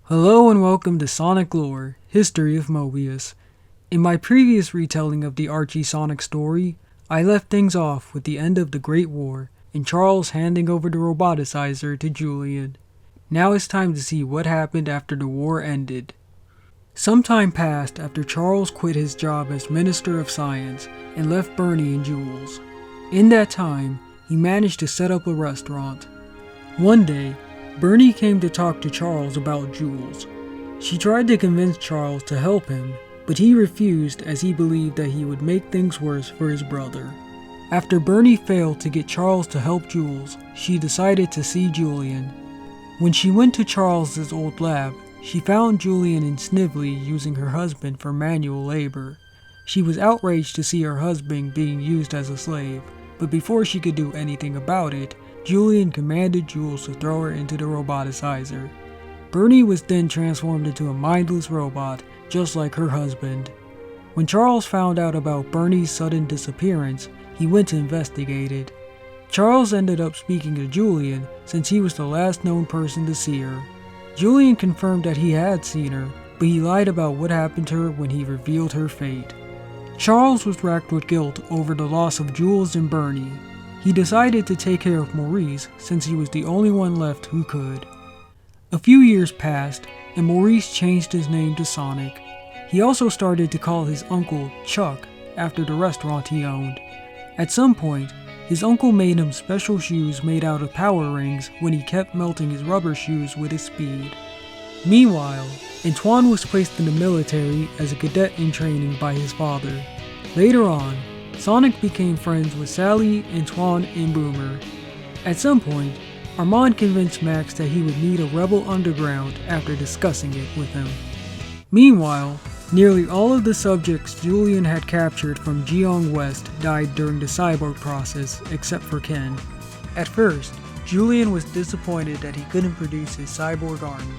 Hello and welcome to Sonic Lore, History of Mobius. In my previous retelling of the Archie Sonic story, I left things off with the end of the Great War and Charles handing over the Roboticizer to Julian. Now it's time to see what happened after the war ended. Some time passed after Charles quit his job as Minister of Science and left Bernie and Jules. In that time, he managed to set up a restaurant. One day, Bernie came to talk to Charles about Jules. She tried to convince Charles to help him, but he refused as he believed that he would make things worse for his brother. After Bernie failed to get Charles to help Jules, she decided to see Julian. When she went to Charles's old lab, she found Julian and Snively using her husband for manual labor. She was outraged to see her husband being used as a slave, but before she could do anything about it, Julian commanded Jules to throw her into the Roboticizer. Bernie was then transformed into a mindless robot, just like her husband. When Charles found out about Bernie's sudden disappearance, he went to investigate it. Charles ended up speaking to Julian since he was the last known person to see her. Julian confirmed that he had seen her, but he lied about what happened to her when he revealed her fate. Charles was racked with guilt over the loss of Jules and Bernie. He decided to take care of Maurice since he was the only one left who could. A few years passed, and Maurice changed his name to Sonic. He also started to call his uncle Chuck after the restaurant he owned. At some point, his uncle made him special shoes made out of power rings when he kept melting his rubber shoes with his speed. Meanwhile, Antoine was placed in the military as a cadet in training by his father. Later on, Sonic became friends with Sally, Antoine, and Boomer. At some point, Armand convinced Max that he would need a rebel underground after discussing it with him. Meanwhile, nearly all of the subjects Julian had captured from Geong West died during the cyborg process except for Ken. At first, Julian was disappointed that he couldn't produce his cyborg army.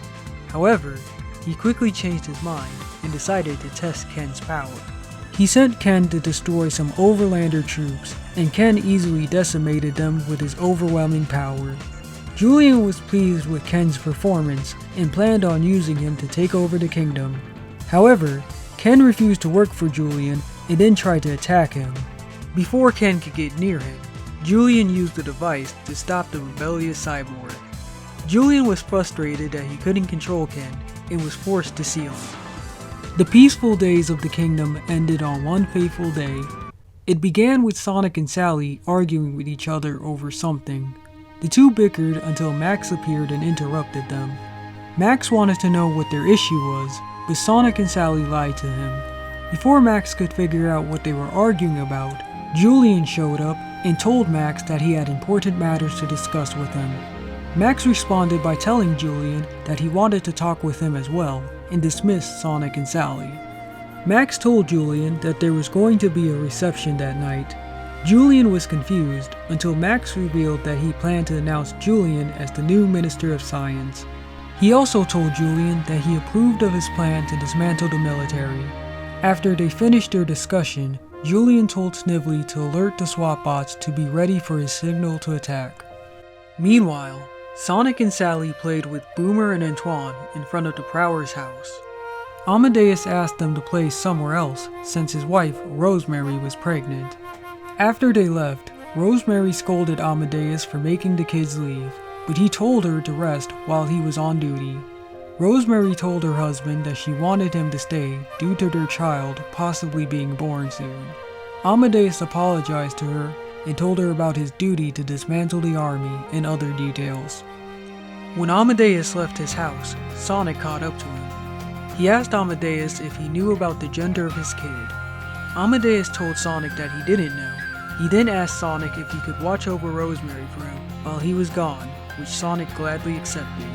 However, he quickly changed his mind and decided to test Ken's power. He sent Ken to destroy some Overlander troops, and Ken easily decimated them with his overwhelming power. Julian was pleased with Ken's performance and planned on using him to take over the kingdom. However, Ken refused to work for Julian and then tried to attack him. Before Ken could get near him, Julian used a device to stop the rebellious cyborg. Julian was frustrated that he couldn't control Ken and was forced to seal him. The peaceful days of the kingdom ended on one fateful day. It began with Sonic and Sally arguing with each other over something. The two bickered until Max appeared and interrupted them. Max wanted to know what their issue was, but Sonic and Sally lied to him. Before Max could figure out what they were arguing about, Julian showed up and told Max that he had important matters to discuss with him. Max responded by telling Julian that he wanted to talk with him as well, and dismissed Sonic and Sally. Max told Julian that there was going to be a reception that night. Julian was confused until Max revealed that he planned to announce Julian as the new Minister of Science. He also told Julian that he approved of his plan to dismantle the military. After they finished their discussion, Julian told Snively to alert the SWAT bots to be ready for his signal to attack. Meanwhile, Sonic and Sally played with Boomer and Antoine in front of the Prowers' house. Amadeus asked them to play somewhere else since his wife, Rosemary, was pregnant. After they left, Rosemary scolded Amadeus for making the kids leave, but he told her to rest while he was on duty. Rosemary told her husband that she wanted him to stay due to their child possibly being born soon. Amadeus apologized to her and told her about his duty to dismantle the army and other details. When Amadeus left his house, Sonic caught up to him. He asked Amadeus if he knew about the gender of his kid. Amadeus told Sonic that he didn't know. He then asked Sonic if he could watch over Rosemary for him while he was gone, which Sonic gladly accepted.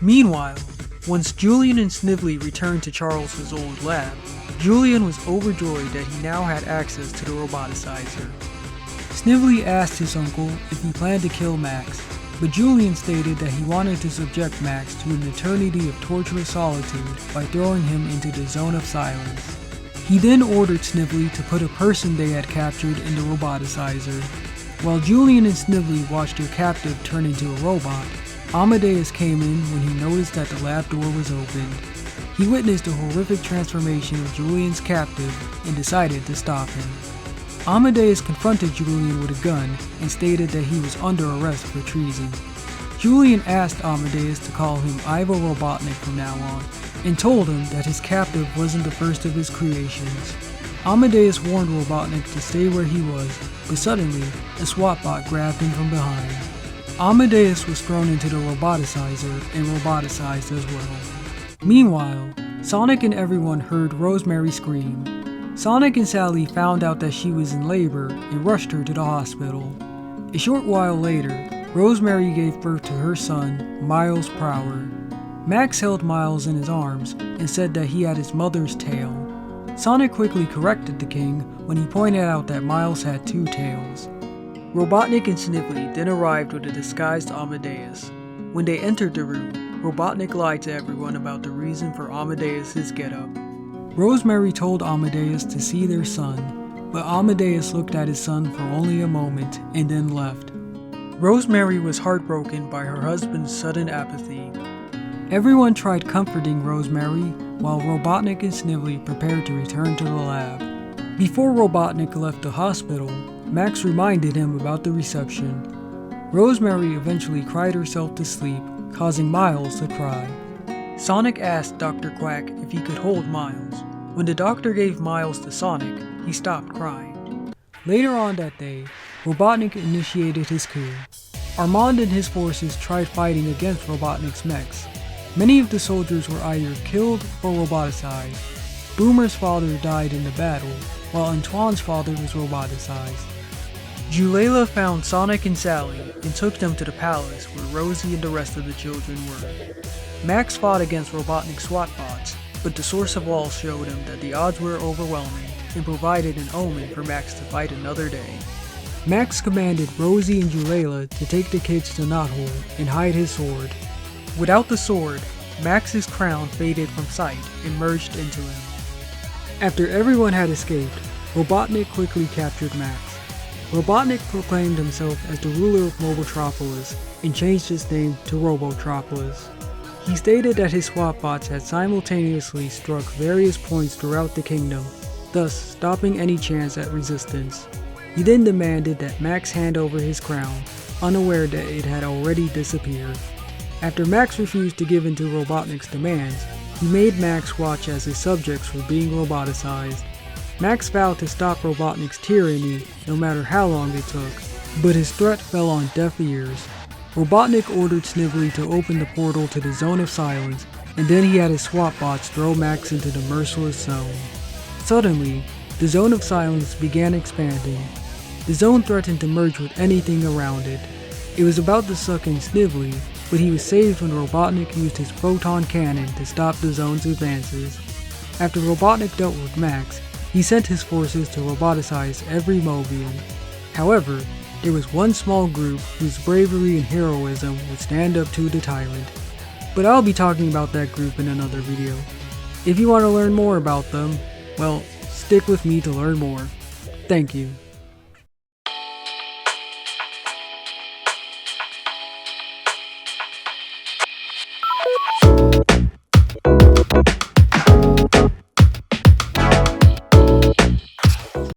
Meanwhile, once Julian and Snively returned to Charles's old lab, Julian was overjoyed that he now had access to the Roboticizer. Snively asked his uncle if he planned to kill Max, but Julian stated that he wanted to subject Max to an eternity of torturous solitude by throwing him into the zone of silence. He then ordered Snively to put a person they had captured in the Roboticizer. While Julian and Snively watched their captive turn into a robot, Amadeus came in when he noticed that the lab door was opened. He witnessed a horrific transformation of Julian's captive and decided to stop him. Amadeus confronted Julian with a gun and stated that he was under arrest for treason. Julian asked Amadeus to call him Ivo Robotnik from now on, and told him that his captive wasn't the first of his creations. Amadeus warned Robotnik to stay where he was, but suddenly, a SWAT bot grabbed him from behind. Amadeus was thrown into the Roboticizer and roboticized as well. Meanwhile, Sonic and everyone heard Rosemary scream. Sonic and Sally found out that she was in labor and rushed her to the hospital. A short while later, Rosemary gave birth to her son, Miles Prower. Max held Miles in his arms and said that he had his mother's tail. Sonic quickly corrected the king when he pointed out that Miles had 2 tails. Robotnik and Snively then arrived with a disguised Amadeus. When they entered the room, Robotnik lied to everyone about the reason for Amadeus' getup. Rosemary told Amadeus to see their son, but Amadeus looked at his son for only a moment and then left. Rosemary was heartbroken by her husband's sudden apathy. Everyone tried comforting Rosemary while Robotnik and Snively prepared to return to the lab. Before Robotnik left the hospital, Max reminded him about the reception. Rosemary eventually cried herself to sleep, causing Miles to cry. Sonic asked Dr. Quack if he could hold Miles. When the doctor gave Miles to Sonic, he stopped crying. Later on that day, Robotnik initiated his coup. Armand and his forces tried fighting against Robotnik's mechs. Many of the soldiers were either killed or roboticized. Boomer's father died in the battle, while Antoine's father was roboticized. Julela found Sonic and Sally and took them to the palace where Rosie and the rest of the children were. Max fought against Robotnik's SWAT bots, but the source of all showed him that the odds were overwhelming and provided an omen for Max to fight another day. Max commanded Rosie and Julela to take the kids to Knothole and hide his sword. Without the sword, Max's crown faded from sight and merged into him. After everyone had escaped, Robotnik quickly captured Max. Robotnik proclaimed himself as the ruler of Mobotropolis and changed his name to Robotropolis. He stated that his SWAT bots had simultaneously struck various points throughout the kingdom, thus stopping any chance at resistance. He then demanded that Max hand over his crown, unaware that it had already disappeared. After Max refused to give in to Robotnik's demands, he made Max watch as his subjects were being roboticized. Max vowed to stop Robotnik's tyranny no matter how long it took, but his threat fell on deaf ears. Robotnik ordered Snively to open the portal to the Zone of Silence, and then he had his SWAT bots throw Max into the merciless zone. Suddenly, the Zone of Silence began expanding. The zone threatened to merge with anything around it. It was about to suck in Snively, but he was saved when Robotnik used his photon cannon to stop the zone's advances. After Robotnik dealt with Max, he sent his forces to roboticize every Mobian. However, there was one small group whose bravery and heroism would stand up to the tyrant. But I'll be talking about that group in another video. If you want to learn more about them, well, stick with me to learn more. Thank you.